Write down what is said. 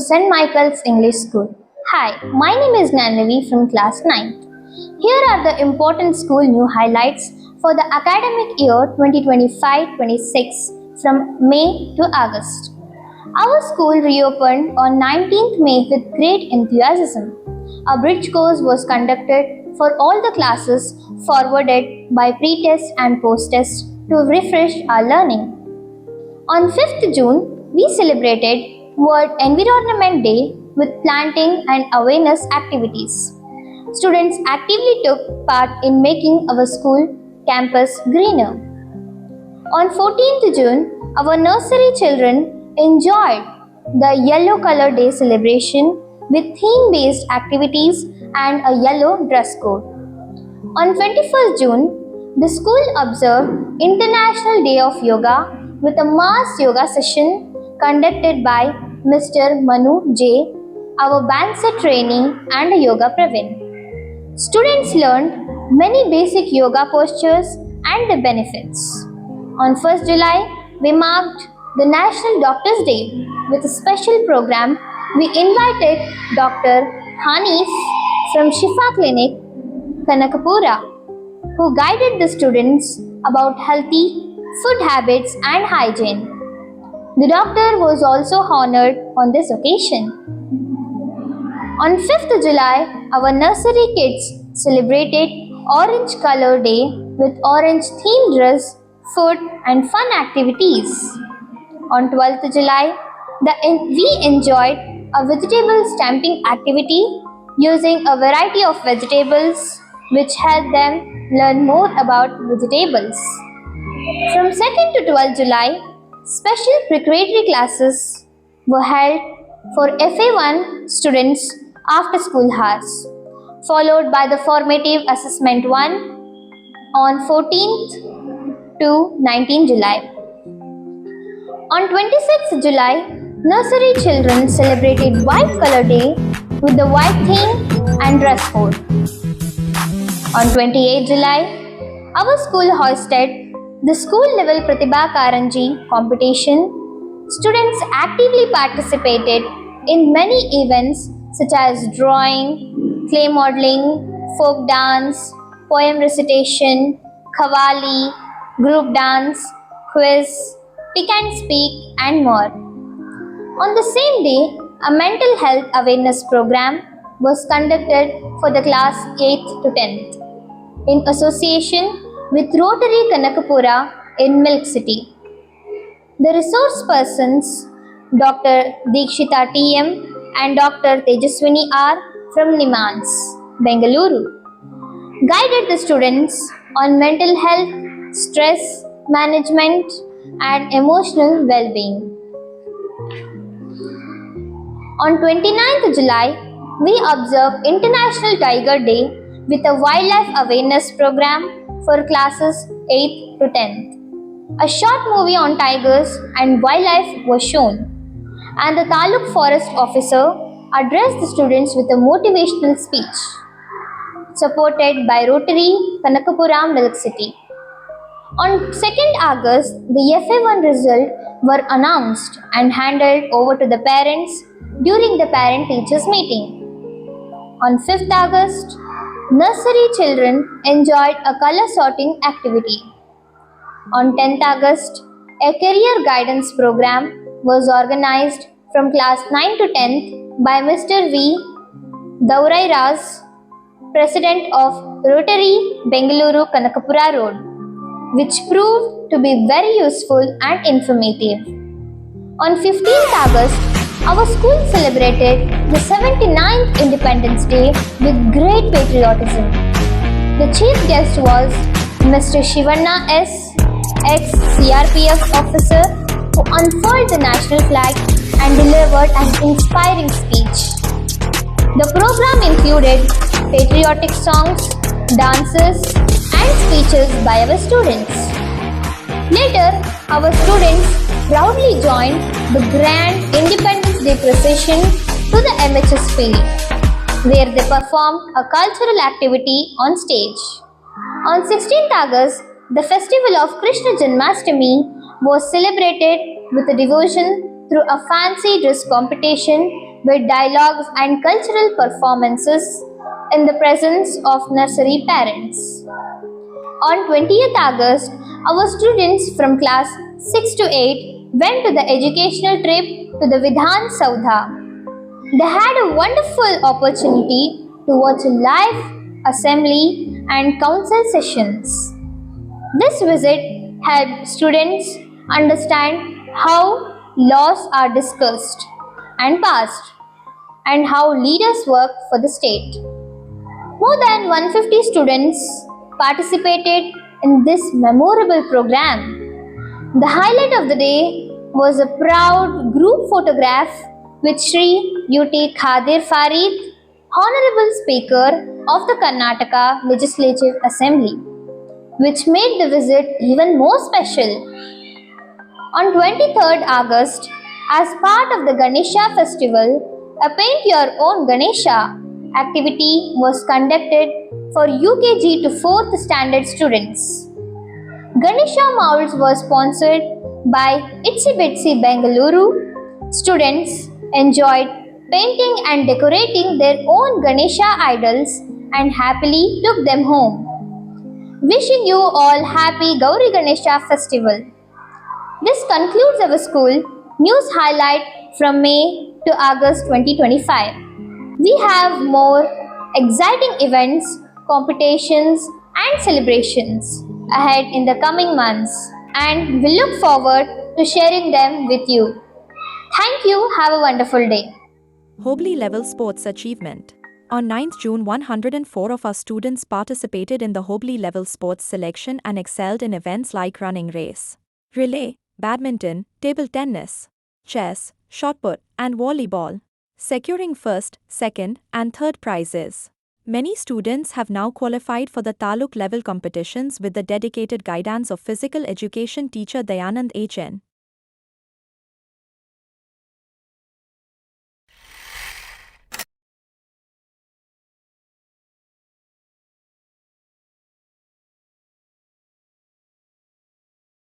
St. Michael's English School. Hi, my name is Nanavi from class 9th. Here are the important school new highlights for the academic year 2025-26 from May to August. Our school reopened on 19th May with great enthusiasm. A bridge course was conducted for all the classes, forwarded by pre-test and post-test to refresh our learning. On 5th June, we celebrated World Environment Day with planting and awareness activities. Students actively took part in making our school campus greener. On 14th June, our nursery children enjoyed the Yellow Color Day celebration with theme-based activities and a yellow dress code. On 21st June, the school observed International Day of Yoga with a mass yoga session conducted by Mr. Manu J, our Bandset trainee and a yoga praveen. Students learned many basic yoga postures and the benefits. On 1st July, we marked the National Doctors' Day with a special program. We invited Dr. Hanif from Shifa Clinic, Kanakapura, who guided the students about healthy food habits and hygiene. The doctor was also honored on this occasion. On 5th July, our nursery kids celebrated Orange Color Day with orange themed dress, food and fun activities. On 12th July, we enjoyed a vegetable stamping activity using a variety of vegetables which helped them learn more about vegetables. From 2nd to 12th July, special preparatory classes were held for FA1 students after school hours, followed by the formative assessment 1 on 14th to 19th July. On 26th July, nursery children celebrated White Color Day with the white theme and dress code. On 28th July, our school hosted the school level Pratibha Karanji competition. Students actively participated in many events such as drawing, clay modeling, folk dance, poem recitation, qawwali, group dance, quiz, pick and speak and more. On the same day, a mental health awareness program was conducted for the class 8th to 10th in association with Rotary Kanakapura in Milk City. The resource persons, Dr. Deekshita T.M. and Dr. Tejaswini R. from Nimans, Bengaluru, guided the students on mental health, stress management and emotional well-being. On 29th July, we observed International Tiger Day with a wildlife awareness program for classes 8th to 10th. A short movie on tigers and wildlife was shown, and the Taluk Forest Officer addressed the students with a motivational speech, supported by Rotary Kanakapura Milk City. On 2nd August, the FA1 results were announced and handed over to the parents during the parent-teachers meeting. On 5th August, nursery children enjoyed a color sorting activity. On 10th August, a career guidance program was organized from class 9 to 10th by Mr. V. Daurai Raz, President of Rotary Bengaluru Kanakapura Road, which proved to be very useful and informative. On 15th August, our school celebrated the 79th Independence Day with great patriotism. The chief guest was Mr. Shivanna S., ex-CRPF officer, who unfurled the national flag and delivered an inspiring speech. The program included patriotic songs, dances, and speeches by our students. Later, our students proudly joined the grand Independence Day procession to the MHS field, where they performed a cultural activity on stage. On 16th August, the festival of Krishna Janmashtami was celebrated with a devotion through a fancy dress competition with dialogues and cultural performances in the presence of nursery parents. On 20th August, our students from class 6 to 8 went to the educational trip to the Vidhan Saudha. They had a wonderful opportunity to watch a live assembly and council sessions. This visit helped students understand how laws are discussed and passed and how leaders work for the state. More than 150 students participated in this memorable program. The highlight of the day was a proud group photograph with Sri UT Khadir Farid, Honorable Speaker of the Karnataka Legislative Assembly, which made the visit even more special. On 23rd August, as part of the Ganesha festival, a Paint Your Own Ganesha activity was conducted for UKG to 4th standard students. Ganesha molds were sponsored by Itsy Bitsy Bengaluru. Students enjoyed painting and decorating their own Ganesha idols and happily took them home. Wishing you all happy Gauri Ganesha festival. This concludes our school news highlight from May to August 2025. We have more exciting events, competitions, and celebrations ahead in the coming months, and we look forward to sharing them with you. Thank you. Have a wonderful day. Hobli Level Sports Achievement. On 9th June, 104 of our students participated in the Hobli Level Sports selection and excelled in events like running race, relay, badminton, table tennis, chess, shot put, and volleyball, securing first, second, and third prizes. Many students have now qualified for the Taluk level competitions with the dedicated guidance of physical education teacher Dayanand HN.